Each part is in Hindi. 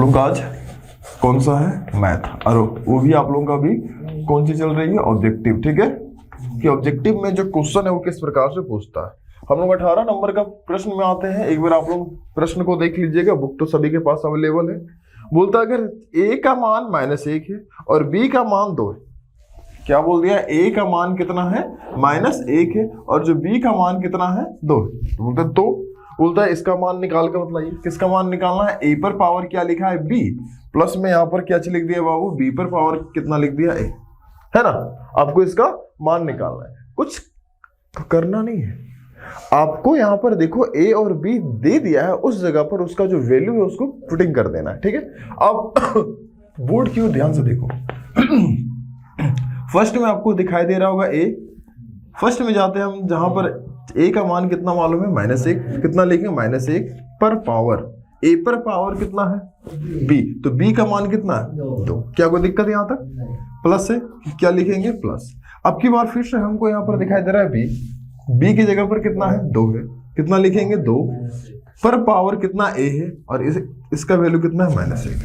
लोग का आज कौन सा है, मैथ, और वो भी आप लोगों का भी कौन सी चल रही है, ऑब्जेक्टिव। ठीक है, कि ऑब्जेक्टिव में जो क्वेश्चन है वो किस प्रकार से पूछता है। हम लोग 18 नंबर का प्रश्न में आते हैं। एक बार आप लोग प्रश्न को देख लीजिएगा, बुक तो सभी के पास अवेलेबल है। बोलता है अगर a का मान -1 है और b का मान 2 है। क्या बोल दिया, a का मान कितना है, -1 है, और जो b का मान कितना है, 2 है। तो बोलता है इसका मान निकाल कर बताइए। किसका मान निकालना है, a पर पावर क्या लिखा है, b, प्लस में यहाँ पर क्या लिख दिया बाबू, b पर पावर कितना लिख दिया, a, है ना। आपको इसका मान निकालना है, कुछ करना नहीं है आपको। यहाँ पर देखो a और b दे दिया है, उस जगह पर उसका जो वैल्यू है उसको पुटिंग कर देना है। ठीक है, अब बोर्ड की ओर ध्यान से देखो। फर्स्ट में आपको दिखाई दे रहा होगा a। फर्स्ट में जाते हैं हम, जहां पर a का मान कितना मालूम है, -1, कितना लिखेंगे, -1 पर पावर, a पर पावर कितना है, b, तो b का मान कितना है, 2। क्या कोई दिक्कत है यहाँ तक, प्लस है, क्या लिखेंगे, प्लस। अब की बार फिर से हमको यहाँ पर दिखाई दे रहा है b की जगह पर कितना है, 2 है, कितना लिखेंगे, 2 पर पावर कितना a है, और इसका वैल्यू कितना है, -1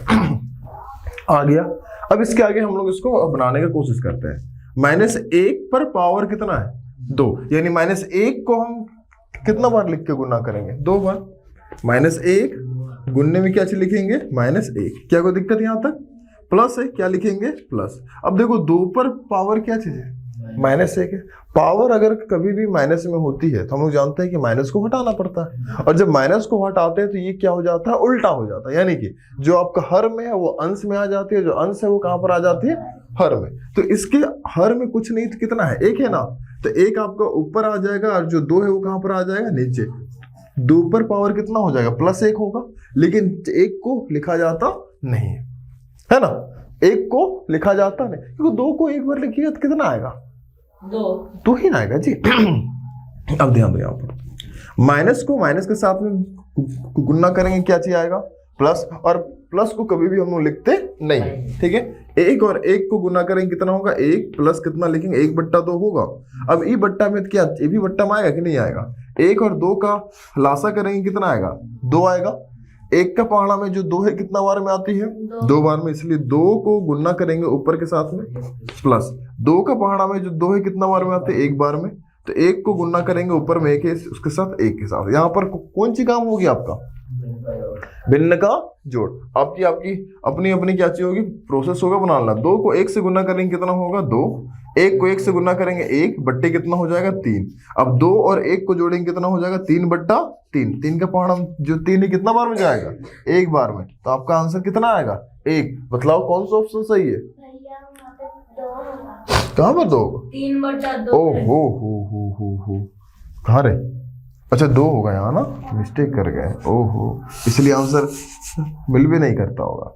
आ गया। अब इसके आगे हम लोग इसको बनाने का कोशिश करते हैं। -1 पर पावर कितना है, 2, यानी -1 को हम कितना बार लिख के गुना करेंगे, 2 बार। -1 गुनने में क्या चीज लिखेंगे, -1। क्या कोई दिक्कत यहाँ तक, प्लस है, क्या लिखेंगे, प्लस। अब देखो 2 पर पावर क्या चीज है, -1 है। पावर अगर कभी भी माइनस में होती है तो हम लोग जानते हैं कि माइनस को हटाना पड़ता है, और जब माइनस को हटाते हैं तो ये क्या हो जाता है, उल्टा हो जाता है। यानी कि जो आपका हर में है वो अंश में आ जाती है, जो अंश है वो कहां पर आ जाती है, हर में। तो इसके हर में कुछ नहीं तो कितना है, 1 है ना, तो 1 आपका ऊपर आ जाएगा, और जो 2 है वो कहां पर आ जाएगा, नीचे। 2 पर पावर कितना हो जाएगा, +1 होगा, लेकिन 1 को लिखा जाता नहीं है ना, 1 को लिखा जाता नहीं, क्योंकि 2 को एक बार लिखिएगा तो कितना आएगा, 2 ही ना आएगा जी। अब ध्यान दो, यहाँ पर माइनस को माइनस के साथ में गुना करेंगे, क्या चीज आएगा, प्लस, और प्लस को कभी भी हम लोग लिखते नहीं। ठीक है, 1 और 1 को गुना करेंगे कितना होगा, 1 प्लस कितना लिखेंगे, 1/2 होगा। अब ई बट्टा में क्या, ये भी बट्टा में आएगा कि नहीं आएगा। 1 और 2 का लासा करेंगे कितना आएगा, 2 आएगा। 1 का पहाड़ा में जो 2 है कितना बार में आती है, 2 बार में, इसलिए 2 को गुना करेंगे ऊपर के साथ में, प्लस 2 का पहाड़ा में जो 2 है कितना बार में आते हैं, 1 बार में, तो 1 को गुना करेंगे ऊपर में 1 है, उसके साथ 1 के साथ। यहाँ पर कौन सी काम होगी आपका, भिन्न का जोड़। आपकी अपनी अपनी क्या चीज होगी, प्रोसेस होगा बनाना। 2 को 1 से गुना करेंगे कितना होगा, 2। 1 को 1 से गुना करेंगे 1 बट्टे कितना हो जाएगा, 3। अब 2 और 1 को जोड़ेंगे कितना हो जाएगा, 3/3। 3 का पहाड़ा जो 3 है कितना बार में जाएगा, 1 बार में। तो आपका आंसर कितना आएगा, 1। बतलाओ कौन सा ऑप्शन सही है, कहां पर 2, 3/2। ओहो कहाँ रे, अच्छा 2 होगा यहाँ ना, मिस्टेक कर गए, ओहो, इसलिए आंसर मिल भी नहीं करता होगा।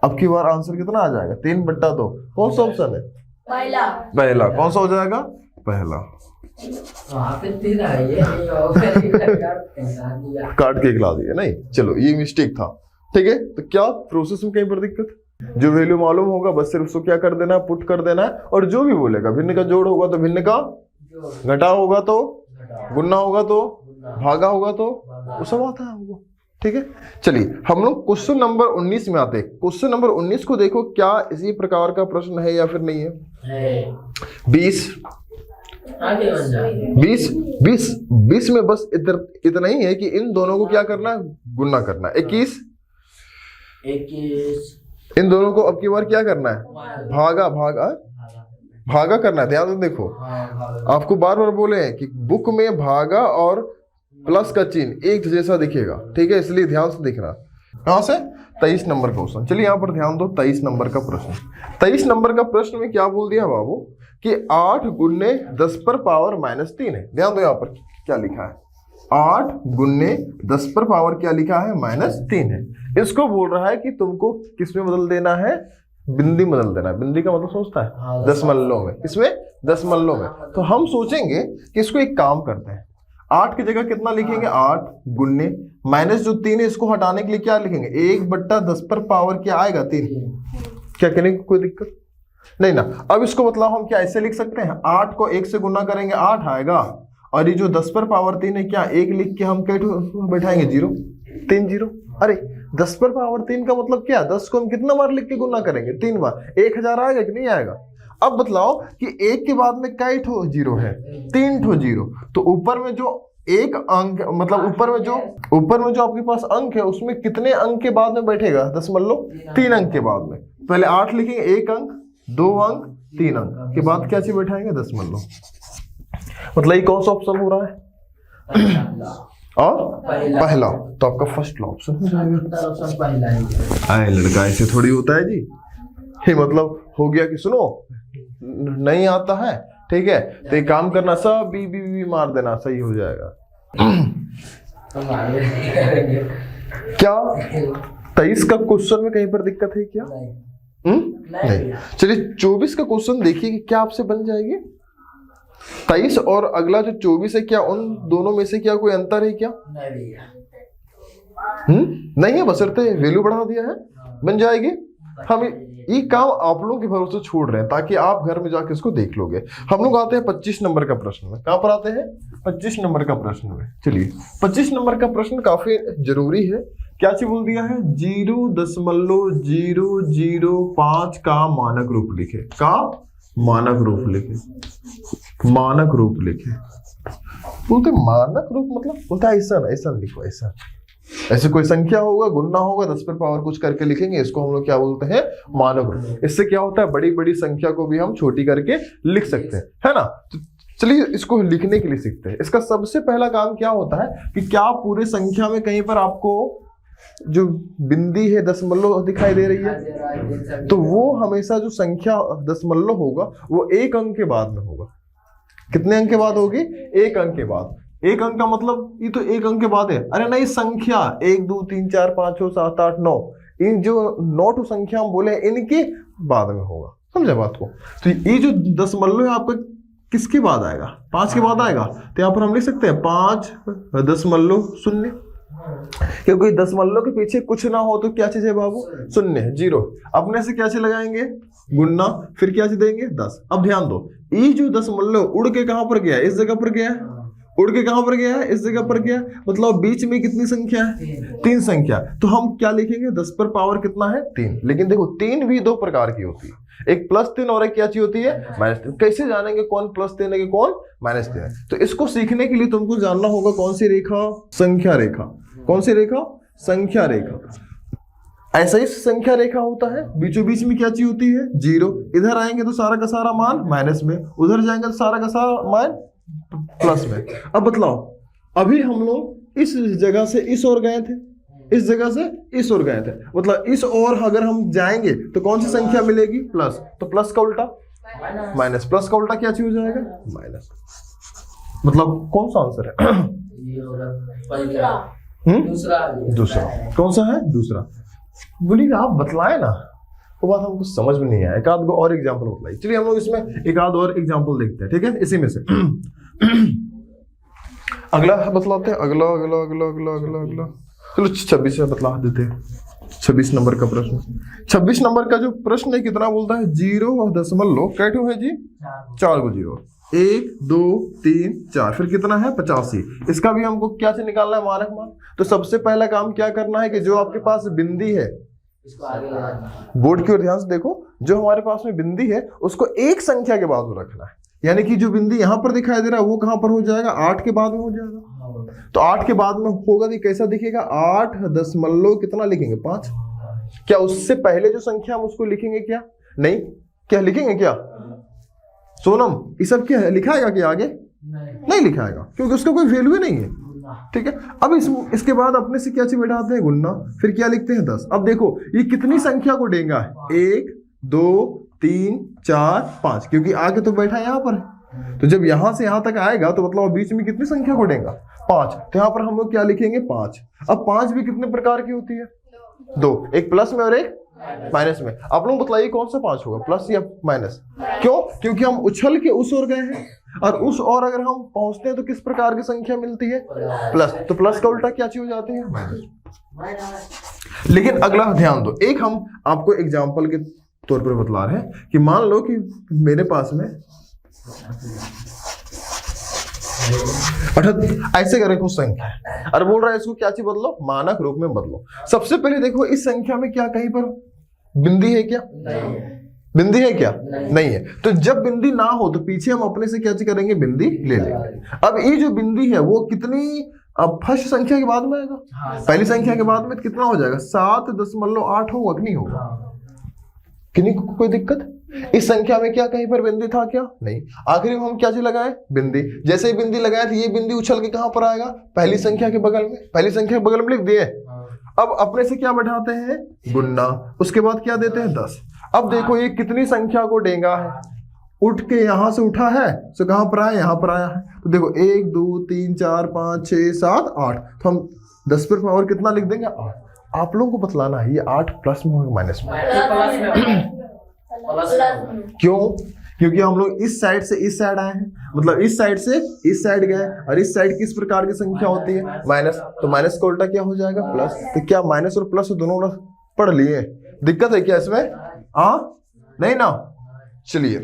अब की बार आंसर कितना आ जाएगा, 3/2। कौन सा ऑप्शन है, पहला। कौन सा हो जाएगा, पहला। काट के खिला दिया, नहीं चलो ये मिस्टेक था। ठीक है, तो क्या प्रोसेस में कहीं पर दिक्कत, जो वैल्यू मालूम होगा बस सिर्फ उसको क्या कर देना है, पुट कर देना है, और जो भी बोलेगा, भिन्न का जोड़ होगा तो भिन्न का, घटाव होगा तो गुना, होगा तो भागा, होगा तो वो सब आता है हमको। ठीक है, चलिए हम लोग क्वेश्चन नंबर 19 में आते हैं। क्वेश्चन नंबर 19 को देखो, क्या इसी प्रकार का प्रश्न है या फिर नहीं है। 20 में बस इतना ही है कि इन दोनों को क्या करना है, गुना करना है। 21 इन दोनों को अब की बार क्या करना है, भागा करना है। ध्यान से देखो, आपको बार बार बोले हैं कि बुक में भागा और प्लस का चिन्ह एक जैसा दिखेगा। ठीक है, इसलिए ध्यान से देखना। कहां से, 23 नंबर का क्वेश्चन। चलिए यहाँ पर ध्यान दो, 23 नंबर का प्रश्न। 23 नंबर का प्रश्न में क्या बोल दिया बाबू कि 8 गुने 10 पर पावर -3 है। ध्यान दो यहाँ पर क्या लिखा है, 8 गुने 10 पर पावर क्या लिखा है, -3 है। इसको बोल रहा है कि तुमको किस में बदल देना है, बिंदी बदल देना है। बिंदी का मतलब सोचता है दशमलव में, इसमें दशमलव में। तो हम सोचेंगे कि इसको एक काम करते हैं, 8 की जगह कितना लिखेंगे, 8 गुन्ने माइनस जो 3 है इसको हटाने के लिए क्या लिखेंगे, 1/10 पर पावर क्या आएगा, 3। क्या करेंगे, कोई दिक्कत नहीं ना। अब इसको मतलब हम क्या ऐसे लिख सकते हैं, 8 को 1 से गुना करेंगे 8 आएगा, और ये जो 10 पर पावर 3 है क्या 1 लिख के हम क्या बैठाएंगे, 0, 3 0। अरे 10 पर पावर 3 का मतलब क्या है? 10 को हम कितना बार लिख के गुना करेंगे? 3 बार। 1000 आएगा कि नहीं आएगा? अब बतलाओ कि 1 के बाद में कई ठो जीरो है? 3 ठो जीरो। तो ऊपर में जो एक अंक, मतलब ऊपर में जो आपके पास अंक है उसमें कितने अंक के बाद में बैठेगा? दशमलव 3 अंक के बाद में। पहले 8 लिखेंगे, 1 अंक, 2 अंक, 3 अंक के बाद क्या चीज बैठाएंगे? दशमलव। मतलब ये कौन सा ऑप्शन हो रहा है? और पहला। तो आपका फर्स्ट ऑप्शन हो जाएगा। आए लड़का, ऐसे थोड़ी होता है जी। ये मतलब हो गया कि सुनो नहीं आता है, ठीक है, तो एक काम करना, सब बी मार देना, सही हो जाएगा। क्या 23 का क्वेश्चन में कहीं पर दिक्कत है क्या? नहीं। चलिए 24 का क्वेश्चन देखिए कि क्या आपसे बन जाएगी। 23 और अगला जो 24 है, क्या उन दोनों में से क्या कोई अंतर है क्या? नहीं है, बशर्ते वैल्यू बढ़ा दिया है, बन जाएगी। हम ये काम आप लोगों के भरोसे छोड़ रहे हैं ताकि आप घर में जाके इसको देख लोगे। हम लोग आते हैं 25 नंबर का प्रश्न में। कहां पर आते हैं? 25 नंबर का प्रश्न में। चलिए 25 नंबर का प्रश्न काफी जरूरी है। क्या चीज बोल दिया है? 0.005 का मानक रूप लिखे। का मानक रूप लिखे। मानक रूप लिखे बोलते मानक रूप मतलब बोलता है ऐसा लिखो, ऐसे कोई संख्या होगा, गुणना होगा, 10 पर पावर कुछ करके लिखेंगे, इसको हम लोग क्या बोलते हैं? मानक रूप। इससे क्या होता है? बड़ी बड़ी संख्या को भी हम छोटी करके लिख सकते हैं, है ना। तो चलिए इसको लिखने के लिए सीखते हैं। इसका सबसे पहला काम क्या होता है कि क्या पूरे संख्या में कहीं पर आपको जो बिंदी है दशमलव दिखाई दे रही है? तो वो हमेशा जो संख्या दशमलव होगा वो 1 अंक के बाद में होगा। कितने अंक के बाद होगी? 1 अंक के बाद। 1 अंक का मतलब ये तो 1 अंक के बाद है। अरे नहीं, संख्या 1 2 3 4 5 6 7 8 9, इन जो 9 संख्या हम बोले इनके बाद में होगा। समझे बात को? तो ये जो दशमलव है आपका किसके बाद आएगा? 5 के बाद आएगा। तो यहाँ पर हम लिख सकते हैं 5.0, क्योंकि दशमलव के पीछे कुछ ना हो तो क्या चीज है बाबू? शून्य, जीरो। अपने से क्या चीज लगाएंगे? गुणना, फिर क्या चीज देंगे? 10। अब ध्यान दो, ये जो दशमलव उड़ के कहां पर गया? इस जगह पर गया। उड़ के कहां पर गया है? इस जगह पर गया। मतलब बीच में कितनी संख्या है? 3 संख्या। तो हम क्या लिखेंगे? 10 पर पावर कितना है? 3। लेकिन देखो 3 भी 2 प्रकार की होती है, एक +3 और एक क्या चीज होती है? -3। कैसे जानेंगे कौन +3 है कौन -3 है? तो इसको सीखने के लिए तुमको जानना होगा कौन सी रेखा? संख्या रेखा। कौन सी रेखा? संख्या रेखा। ऐसा ही संख्या रेखा होता है, बीचों बीच में क्या चीज होती है? 0। इधर आएंगे तो सारा का सारा मान माइनस में, उधर जाएंगे तो सारा का सारा मान प्लस में। अब बतलाओ, अभी हम लोग इस जगह से इस ओर गए थे, इस जगह से इस ओर गए थे, मतलब इस ओर अगर हम जाएंगे तो कौन सी संख्या मिलेगी? प्लस। तो प्लस का उल्टा माइनस, प्लस का उल्टा क्या चीज हो जाएगा? माइनस। मतलब कौन सा आंसर है? दूसरा। कौन सा है? दूसरा। बोलिएगा आप बतलाए ना, वो बात हमको समझ में नहीं आया। एक आध को और एग्जांपल बतलाइए। चलिए हम लोग इसमें एक आध और एग्जांपल देखते हैं, ठीक है, इसी में से। अगला बतलाते हैं। अगला चलो 26 में बतला देते हैं। 26 नंबर का प्रश्न। 26 नंबर का जो प्रश्न है कितना बोलता है? 0.0 कैसे है जी? 4 को 0, 1 2 3 4, फिर कितना है? 85। इसका भी हमको क्या से निकालना है? मानक मान। तो सबसे पहला काम क्या करना है कि जो आपके पास बिंदी है, बोर्ड की ओर ध्यान से देखो, जो हमारे पास में बिंदी है उसको एक संख्या के बाद में रखना है। यानी कि जो बिंदी यहां पर दिखाई दे रहा है वो कहां पर हो जाएगा? 8 के बाद में हो जाएगा। तो 8 के बाद में होगा तो कैसा दिखेगा? 8 दशमलव कितना लिखेंगे? 5। क्या उससे पहले जो संख्या हम उसको लिखेंगे क्या? नहीं। क्या लिखेंगे क्या सोनम? ये सब क्या है? लिखाएगा क्या आगे? नहीं लिखाएगा, क्योंकि उसका कोई वैल्यू नहीं है, ठीक है। अब इसके बाद अपने से क्या चीज बैठाते हैं? गुणना, फिर क्या लिखते हैं? 10। अब देखो ये कितनी संख्या को देगा? 1 2 3 4 5, क्योंकि आगे तो बैठा है यहाँ पर। तो जब यहां से यहां तक आएगा तो मतलब बीच में कितनी संख्या को देगा? 5। तो यहाँ पर हम लोग क्या लिखेंगे? 5। अब 5 भी कितने प्रकार की होती है? 2, एक प्लस में और एक माइनस में। आप लोग बताइए कौन सा 5 होगा, प्लस या माइनस? क्यों? क्योंकि हम उछल के उस ओर गए हैं, और उस ओर अगर हम पहुंचते हैं तो किस प्रकार की संख्या मिलती है? प्लस। तो प्लस का उल्टा क्या चीज हो जाती है? माइनस। लेकिन अगला ध्यान दो, एक हम आपको एग्जाम्पल के तौर पर बतला रहे हैं कि मान लो कि मेरे पास में ऐसे करें कुछ संख्या है और बोल रहा है इसको क्या चीज बदलो, मानक रूप में बदलो। सबसे पहले देखो इस संख्या में क्या कहीं पर बिंदी है क्या? बिंदी है क्या? नहीं है। तो जब बिंदी ना हो तो पीछे हम अपने से क्या करेंगे, बिंदी ले लेंगे। अब ये जो बिंदी है वो कितनी, अब फर्स्ट संख्या के बाद में आएगा, पहली संख्या के बाद में कितना हो जाएगा, 7.8 होगा कि नहीं होगा? किन्हीं को कोई दिक्कत? इस संख्या में क्या कहीं पर बिंदी था क्या? नहीं। आखिरी में हम क्या चीज लगाए, बिंदी। जैसे ही बिंदी लगाए तो ये बिंदी उछल के कहां पर आएगा, पहली संख्या के बगल में। पहली संख्या के बगल में लिख दिए। अब अपने से क्या बैठाते हैं, गुन्ना, उसके बाद क्या देते हैं, 10। अब देखो ये कितनी संख्या को डेंगा है, उठ के यहां से उठा है तो कहां पर आया, यहां पर आया है। तो देखो 1 2 3 4 5 6 7 8, तो हम 10 पर पावर कितना लिख देंगे, 8। आप लोगों को बतलाना है ये 8 प्लस में होगा माइनस में। क्यों? क्योंकि हम लोग इस साइड से इस साइड आए हैं, मतलब इस साइड से इस साइड गए, और इस साइड किस प्रकार की संख्या होती है, माइनस। तो माइनस का उल्टा क्या हो जाएगा, प्लस। तो क्या माइनस और प्लस दोनों पढ़ लिए? दिक्कत है क्या इसमें? नहीं ना। चलिए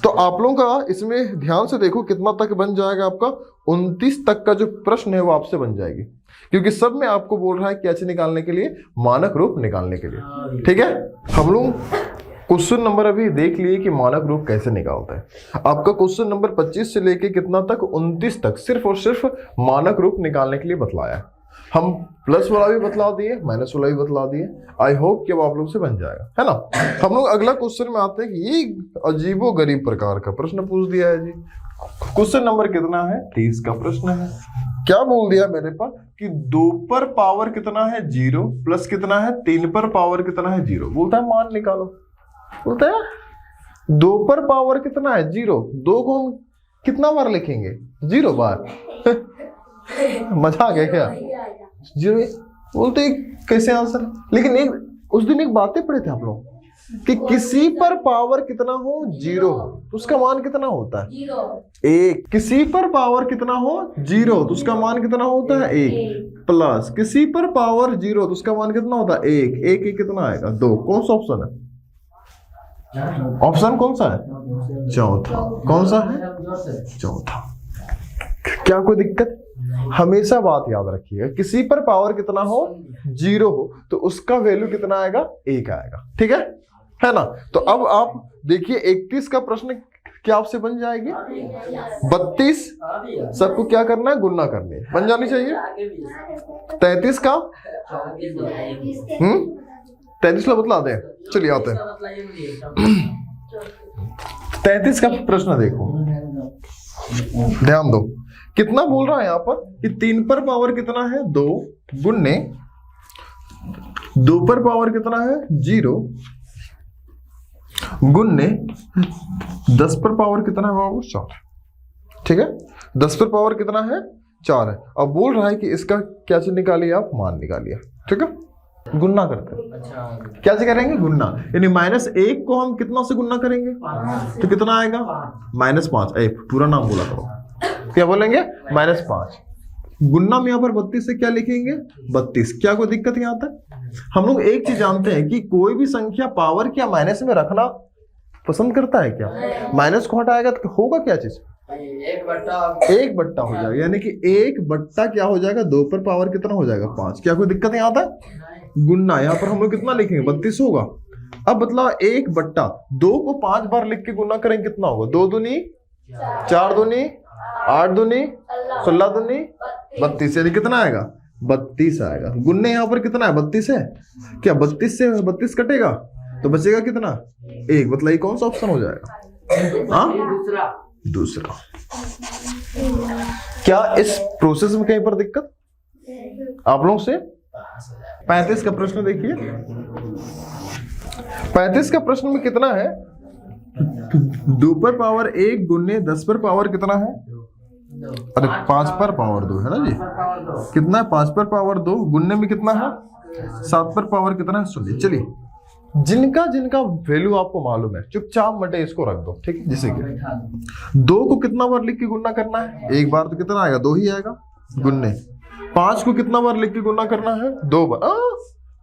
तो आप लोगों का इसमें ध्यान से देखो कितना तक बन जाएगा आपका, 29 तक का जो प्रश्न है वो आपसे बन जाएगी, क्योंकि सब में आपको बोल रहा है क्या चीज निकालने के लिए, मानक रूप निकालने के लिए। ठीक है, हम लोग क्वेश्चन नंबर अभी देख लिए कि मानक रूप कैसे निकालता है। आपका क्वेश्चन नंबर 25 से लेके कितना तक, 29 तक सिर्फ और सिर्फ मानक रूप निकालने के लिए बतलाया। हम प्लस वाला भी बतला दिए, माइनस वाला भी बतला दिए। आई होप कि अब आप लोग से बन जाएगा, है ना। हम लोग अगला क्वेश्चन में आते हैं कि ये अजीबो गरीब प्रकार का प्रश्न पूछ दिया है जी। क्वेश्चन नंबर कितना है, 30 का प्रश्न है। क्या बोल दिया मेरे पास कि 2 पर पावर कितना है 0 प्लस कितना है 3 पर पावर कितना है 0। बोलता है मान निकालो। बोलता है 2 पर पावर कितना है 0, 2 को हम कितना बार लिखेंगे, 0 बार। मजा आ गया क्या, 0। बोलते कैसे आंसर। लेकिन एक उस दिन एक बातें पढ़े थे आप लोग कि किसी पर पावर कितना हो 0 तो उसका मान कितना होता है 1। किसी पर पावर कितना हो 0 तो उसका मान कितना होता है 1, प्लस किसी पर पावर 0 तो उसका मान कितना होता है 1। 1 कितना आएगा 2। कौन सा ऑप्शन है, ऑप्शन कौन सा है, चौथा। कौन सा है, चौथा। क्या कोई दिक्कत? हमेशा बात याद रखिएगा, किसी पर पावर कितना हो 0 हो तो उसका वैल्यू कितना आएगा, 1 आएगा। ठीक है ना। तो अब आप देखिए 31 का प्रश्न क्या आपसे बन जाएगी, 32 सबको क्या करना है, गुणा करनी है, बन जानी चाहिए। 33 का 33 का बतला दें। चलिए आते हैं 33 का प्रश्न देखो, ध्यान दो कितना बोल रहा है यहाँ पर कि 3 पर पावर कितना है 2 गुणे 2 पर पावर कितना है 0 गुणे 10 पर पावर कितना है बाबू 4। ठीक है, 10 पर पावर कितना है 4 है। अब बोल रहा है कि इसका क्या चीज निकालिए आप, मान निकालिए। ठीक है, गुन्ना करते हैं। क्या से करेंगे, गुन्ना। यानी -1 को हम कितना से गुन्ना करेंगे तो कितना आएगा, -5। पूरा नाम बोला करो, क्या बोलेंगे, -5। गुन्ना में यहाँ पर 32 से क्या लिखेंगे, 32। क्या कोई दिक्कत यहाँ तक? हम लोग एक चीज जानते हैं कि कोई भी संख्या पावर क्या माइनस में रखना पसंद करता है क्या? माइनस को हटाएगा तो होगा क्या चीज, 1 बट्टा हो जाएगा। यानी कि 1 बट्टा क्या हो जाएगा, 2 पर पावर कितना हो जाएगा 5। क्या कोई दिक्कत यहाँ तक? गुन्ना यहाँ पर हम लोग कितना लिखेंगे, 32 होगा। अब मतलब 1 बट्टा 2 को 5 बार लिख के गुना करेंगे कितना होगा, 2 दूनी 4 दूनी 8 दूनी 16 दूनी 32। यानी कितना आएगा, 32 आएगा। गुन्ने यहाँ पर कितना है, 32 है। क्या 32 से 32 कटेगा तो बचेगा कितना, 1। मतलब ये कौन सा ऑप्शन हो जाएगा, दूसरा। क्या इस प्रोसेस में कहीं पर दिक्कत आप लोगों से? 35 का प्रश्न देखिए। 35 का प्रश्न में कितना है, 2 पर पावर 1 गुने 10 पर पावर कितना है, अरे 5 पर पावर 2 है ना जी। कितना है, 5 पर पावर 2 गुन्ने में कितना है, 7 पर पावर कितना है, सुनिए। चलिए जिनका जिनका वैल्यू आपको मालूम है चुपचाप मटे इसको रख दो। ठीक है, जैसे कि 2 को कितना बार लिख के गुना करना है, 1 बार तो कितना आएगा, 2 ही आएगा गुन्ने। 5 को कितना बार लिख के गुना करना है, 2 बार।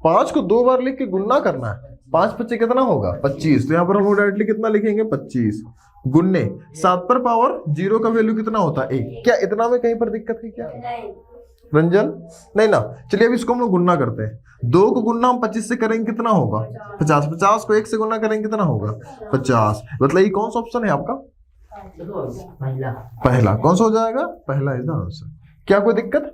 5 को 2 बार लिख के गुना करना है, 5 5 कितना होगा 25। तो यहाँ पर हम डायरेक्टली कितना लिखेंगे 25। गुन्ने 7 पर पावर 0 का वैल्यू कितना होता है 1। क्या इतना में कहीं पर दिक्कत है क्या रंजन? नहीं ना। चलिए अब इसको हम लोग गुन्ना करते हैं। 2 को गुन्ना हम 25 से करेंगे कितना होगा 50। 50 को 1 से गुन्ना करेंगे कितना होगा 50। मतलब ये कौन सा ऑप्शन है आपका? पहला। कौन सा हो जाएगा? पहला इज द आंसर। क्या कोई दिक्कत?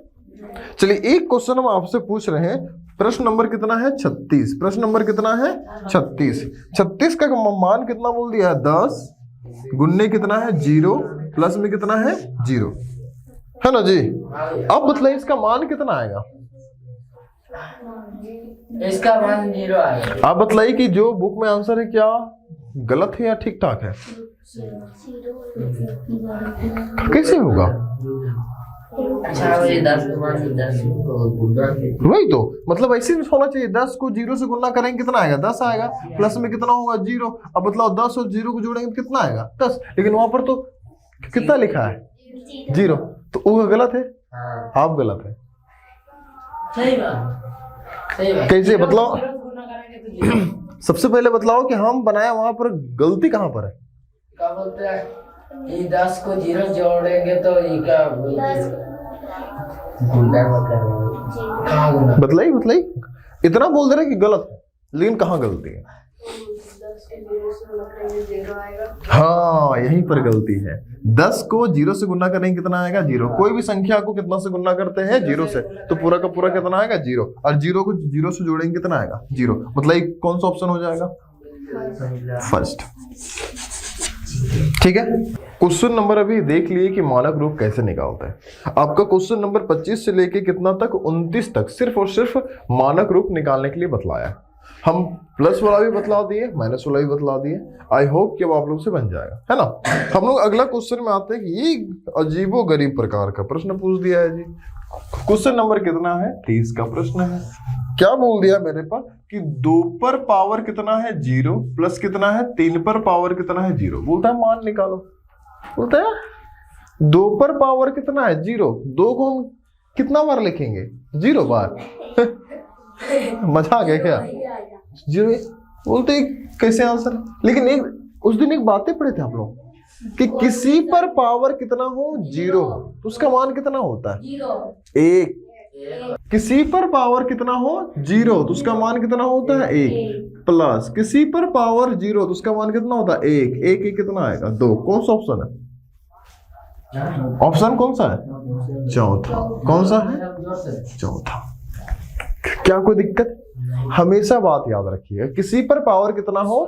चलिए एक क्वेश्चन हम आपसे पूछ रहे हैं। प्रश्न नंबर कितना है 36। प्रश्न नंबर कितना है 36। 36 का मान कितना बोल दिया है 10। गुन्ने कितना है 0 प्लस में कितना है 0 है ना जी। अब मतलब इसका मान कितना आएगा? इसका मान 0 आएगा। आप बताइए कि जो बुक में आंसर है क्या गलत है या ठीक ठाक है? कैसे होगा? अच्छा वही 10 वही तो मतलब ऐसे भी होना चाहिए। 10 को 0 से गुना करेंगे कितना आएगा 10 आएगा। प्लस में कितना होगा 0। अब मतलब 10 और 0 को जोड़ेंगे तो कितना आएगा 10। लेकिन वहां पर तो कितना लिखा है 0। तो वो गलत है। आप गलत है। सही बात। कैसे बतलाओ? सबसे पहले बतलाओ कि हम बनाया वहां पर गलती कहां पर है? क्या बोलते हैं ये 10 को 0 जोड़ेंगे तो ये क्या बतलाई इतना बोल दे रहे कि गलत है लेकिन कहाँ गलती है? हाँ यहीं पर गलती है। 10 को 0 से गुना करेंगे कितना आएगा 0। कोई भी संख्या को कितना से गुना करते हैं 0 से तो पूरा का पूरा कितना आएगा 0। और 0 को 0 से जोड़ेंगे कितना आएगा 0। मतलब कौन सा ऑप्शन हो जाएगा? फर्स्ट। ठीक है। क्वेश्चन नंबर अभी देख लिए कि मानक रूप कैसे निकालते हैं। आपका क्वेश्चन नंबर 25 से लेके कितना तक 29 तक सिर्फ और सिर्फ मानक रूप निकालने के लिए बतलाया। हम प्लस वाला भी बतला दिए माइनस वाला भी बतला दिए। आई होप कि अब आप लोग से बन जाएगा है ना। हम लोग अगला क्वेश्चन में आते हैं कि ये अजीबो गरीब प्रकार का प्रश्न पूछ दिया है जी। क्वेश्चन नंबर कितना है 30 का प्रश्न है। क्या बोल दिया मेरे पास कि 2 पर पावर कितना है 0 प्लस कितना है 3 पर पावर कितना है 0। बोलता है मान निकालो। बोलता है 2 पर पावर कितना है 0। 2 को हम कितना बार लिखेंगे 0 बार। मजा आ गया क्या 0। बोलते कैसे आंसर। लेकिन एक उस दिन एक बातें पढ़े थे आप लोग कि किसी पर पावर कितना हो 0 हो तो उसका मान कितना होता है 1। किसी पर पावर कितना हो 0 तो उसका मान कितना होता है 1 प्लस किसी पर पावर 0 तो उसका मान कितना होता है 1। 1 कितना आएगा 2। कौन सा ऑप्शन है? ऑप्शन कौन सा है? चौथा। कौन सा है? चौथा। क्या कोई दिक्कत? हमेशा बात याद रखिएगा किसी पर पावर कितना हो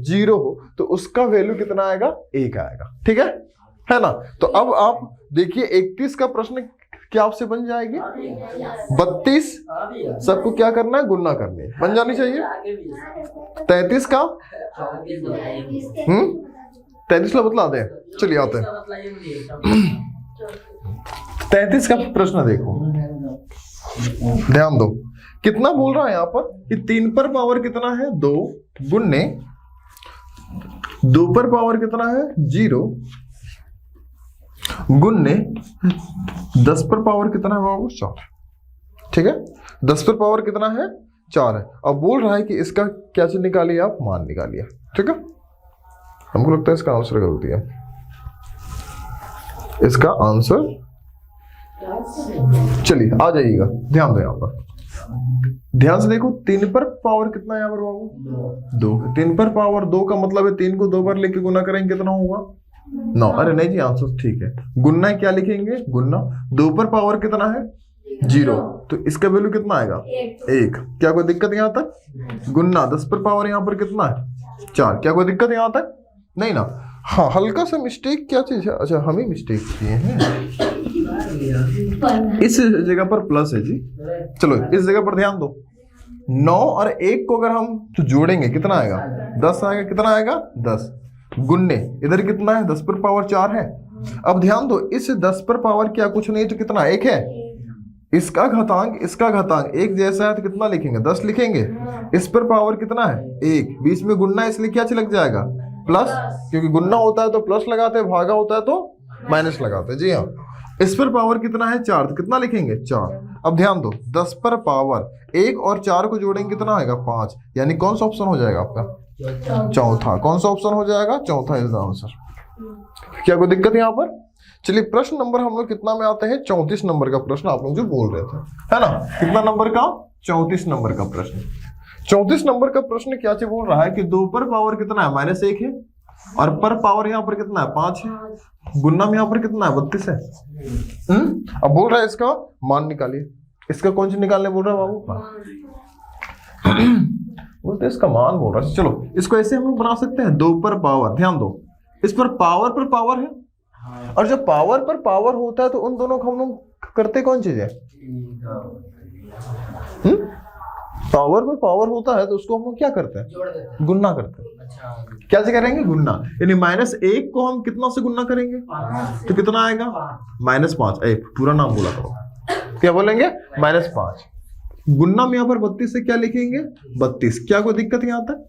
0 हो तो उसका वैल्यू कितना आएगा 1 आएगा। ठीक है ना। तो अब आप देखिए 31 का प्रश्न क्या आपसे बन जाएगी 32। सबको क्या करना है गुन्ना करनी है बन जानी चाहिए। 33 का 33 ला बतला दे। चलिए आते हैं 33 का प्रश्न देखो ध्यान दो। कितना बोल रहा है यहां पर कि 3 पर पावर कितना है 2 गुन्ने 2 पर पावर कितना है 0 गुन्ने 10 पर पावर कितना है बाबू 4। ठीक है 10 पर पावर कितना है 4 है। अब बोल रहा है कि इसका क्या चीज निकालिए आप मान निकालिए। ठीक है हमको लगता है इसका आंसर गलती है। इसका आंसर चलिए आ जाइएगा ध्यान दो यहाँ पर ध्यान से देखो। 3 पर पावर कितना है यहाँ पर बाबू 2। 3 पर पावर 2 का मतलब है 3 को 2 बार लेके गुना करेंगे कितना होगा 9। अरे नहीं जी आंसर ठीक है। गुन्ना क्या लिखेंगे गुन्ना 2 पर पावर कितना है 0 तो इसका वैल्यू कितना आएगा 1। क्या कोई दिक्कत यहाँ तक? गुन्ना 10 पर पावर यहाँ पर कितना है 4। क्या कोई दिक्कत यहाँ तक? नहीं ना। हाँ हल्का सा मिस्टेक क्या चीज है? अच्छा हम ही मिस्टेक किए हैं। इस जगह पर प्लस है जी। चलो इस जगह पर ध्यान दो। 9 और 1 को अगर हम तो जोड़ेंगे कितना आएगा 10 आएगा। कितना आएगा 10 गुन्ने इधर कितना है 10 पर पावर 4 है। अब ध्यान दो इस 10 पर पावर क्या कुछ नहीं तो कितना 1 है। इसका घातांक 1 जैसा है तो कितना लिखेंगे 10 लिखेंगे। इस पर पावर कितना है 1 बीच में गुन्ना इसलिए क्या लग जाएगा प्लस क्योंकि गुन्ना होता है तो प्लस लगाते हैं भागा होता है तो माइनस लगाते हैं। जी हाँ इस पर पावर कितना है 4 तो कितना लिखेंगे 4। अब ध्यान दो 10 पर पावर 1 और 4 को जोड़ेंगे कितना आएगा 5। यानी कौन सा ऑप्शन हो जाएगा आपका चौथा। कौन सा ऑप्शन हो जाएगा चौथा इज द आंसर। क्या कोई दिक्कत है यहाँ पर? चलिए प्रश्न नंबर हम लोग कितना में आते हैं? 34 नंबर का प्रश्न आप लोग जो बोल रहे थे, है ना? कितना नंबर का? 34 नंबर का प्रश्न। 34 नंबर का प्रश्न क्या चीज बोल रहा है कि 2 पर पावर कितना है? -1 है, और पर पावर यहाँ पर कितना है? 5 है। गुना में यहाँ पर कितना है? 32 है। अब बोल रहा है इसका मान निकालिए। इसका कौन सी निकालने बोल रहा है बाबू? बोलते इसका मान बोल रहा है। चलो इसको ऐसे हम लोग बना सकते हैं, 2 पर पावर। ध्यान दो, इस पर पावर है, और जब पावर पर पावर होता है तो उन दोनों को हम लोग करते कौन चीज है? पावर पर पावर होता है तो उसको हम लोग क्या करते हैं? गुन्ना करते हैं। क्या से करेंगे? गुन्ना। यानी -1 को हम कितना से गुन्ना करेंगे तो कितना आएगा? -5। पूरा नाम बोला करो, क्या बोलेंगे? -5। गुन्ना में यहाँ पर 32 से क्या लिखेंगे? 32। क्या कोई दिक्कत यहाँ तक?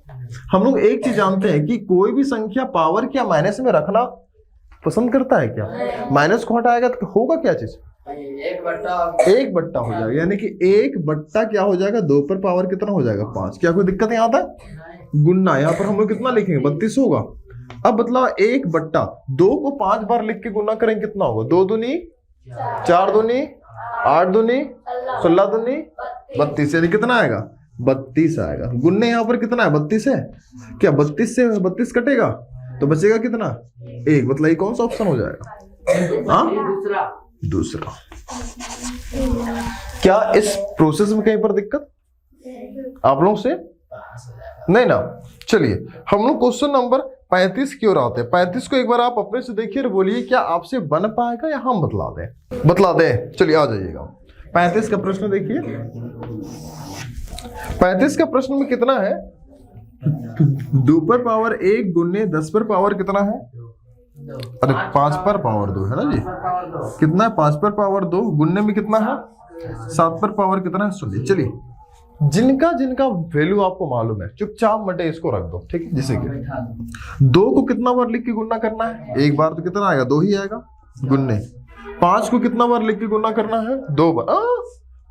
हम लोग एक चीज जानते हैं कि कोई भी संख्या पावर क्या माइनस में रखना पसंद करता है क्या? माइनस को हटाएगा तो होगा क्या चीज? 1 बट्टा हो जाएगा। यानी कि 1 बट्टा क्या हो जाएगा? 2 पर पावर कितना हो जाएगा? 5। क्या कोई दिक्कत है यहाँ तक? गुन्ना यहाँ पर हम लोग कितना लिखेंगे? 32 होगा। अब बतलाओ 1 बट्टा 2 को 5 बार लिख के गुना करेंगे कितना होगा? 2 दूनी 4 दूनी 8 दूनी 16 दूनी 32। यानी कितना आएगा? 32 आएगा। गुन्ने यहाँ पर कितना है? 32 है। क्या 32 से 32 कटेगा तो बचेगा कितना? 1। मतलब ये कौन सा ऑप्शन हो जाएगा? हाँ, दूसरा। क्या इस प्रोसेस में कहीं पर दिक्कत आप लोग से नहीं ना? चलिए हम लोग क्वेश्चन नंबर 35 की ओर आते हैं। 35 को एक बार आप अपने से देखिए और बोलिए क्या आपसे बन पाएगा या हम बतला दें? बतला दें। चलिए आ जाइएगा। 35 का प्रश्न देखिए। 35 का प्रश्न में कितना है? 2 पर पावर 1 गुने 10 पर पावर कितना है? अरे 5 पर पावर 2 है ना जी? कितना है? 5 पर पावर 2 गुन्ने में कितना है? 7 पर पावर कितना है? सुनिए। चलिए जिनका जिनका वैल्यू आपको मालूम है चुपचाप मटे इसको रख दो, ठीक है? जैसे कि 2 को कितना बार लिख के गुना करना है? 1 बार। तो कितना आएगा? 2 ही आएगा गुन्ने। 5 को कितना बार लिख के गुना करना है? 2 बार।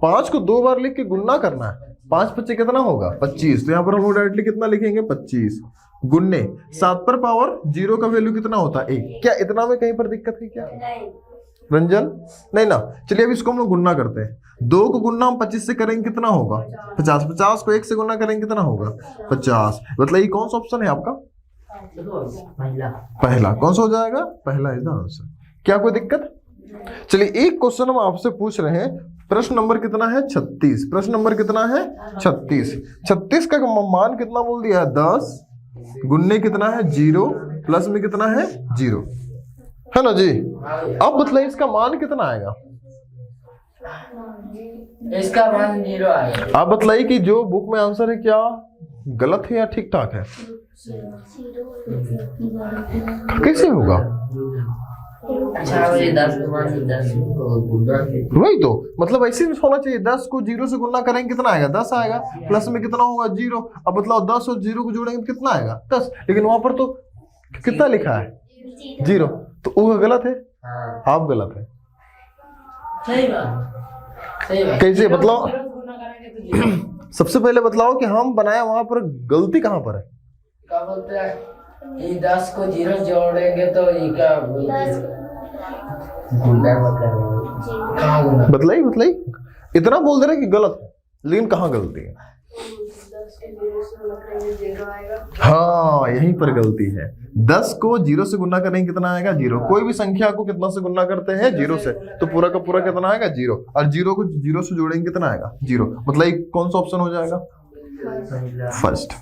5 को 2 बार लिख के गुना करना है। 5 5 कितना होगा? 25। तो यहाँ पर हम लोग डायरेक्टली कितना लिखेंगे? 25 गुन्ने 7 पर पावर 0 का वैल्यू कितना होता है? 1। क्या इतना में कहीं पर दिक्कत है क्या रंजन? नहीं ना। चलिए अब इसको हम लोग गुन्ना करते हैं। 2 को गुन्ना हम 25 से करेंगे कितना होगा? 50। 50 को 1 से गुन्ना करेंगे कितना होगा? 50। मतलब ये कौन सा ऑप्शन है आपका? पहला। कौन सा हो जाएगा? पहला इज द आंसर। क्या कोई दिक्कत? चलिए एक क्वेश्चन हम आपसे पूछ रहे हैं। प्रश्न नंबर कितना है? 36। प्रश्न नंबर कितना है? 36। 36 का मान कितना बोल दिया है? 10 गुन्ने कितना है? 0 प्लस में कितना है? 0, है ना जी? अब बताइए इसका मान कितना आएगा? इसका मान 0 आएगा। आप बतलाइए कि जो बुक में आंसर है क्या गलत है या ठीक ठाक है? कैसे होगा? वही तो मतलब ऐसे भी होना चाहिए। 10 को 0 से गुना करेंगे कितना आएगा? 10 आएगा। प्लस में कितना होगा? 0। अब मतलब 10 और 0 को जोड़ेंगे कितना आएगा? 10। लेकिन वहां पर तो कितना लिखा है? 0। तो वो गलत है। आप गलत है। सही बात। कैसे बतलाओ? सबसे पहले बतलाओ कि हम बनाया वहां पर गलती कहां पर है? क्या बोलते हैं? ये 10 को 0 जोड़ेंगे तो ये क्या बोलते हैं? बतलाई इतना बोल दे रहे कि गलत है, लेकिन कहाँ गलती है? हाँ यहीं पर गलती है। 10 को 0 से गुना करेंगे कितना आएगा? 0। कोई भी संख्या को कितना से गुना करते हैं? 0 से। तो पूरा का पूरा कितना आएगा? 0। और 0 को 0 से जोड़ेंगे कितना आएगा? 0। मतलब कौन सा ऑप्शन हो जाएगा? फर्स्ट।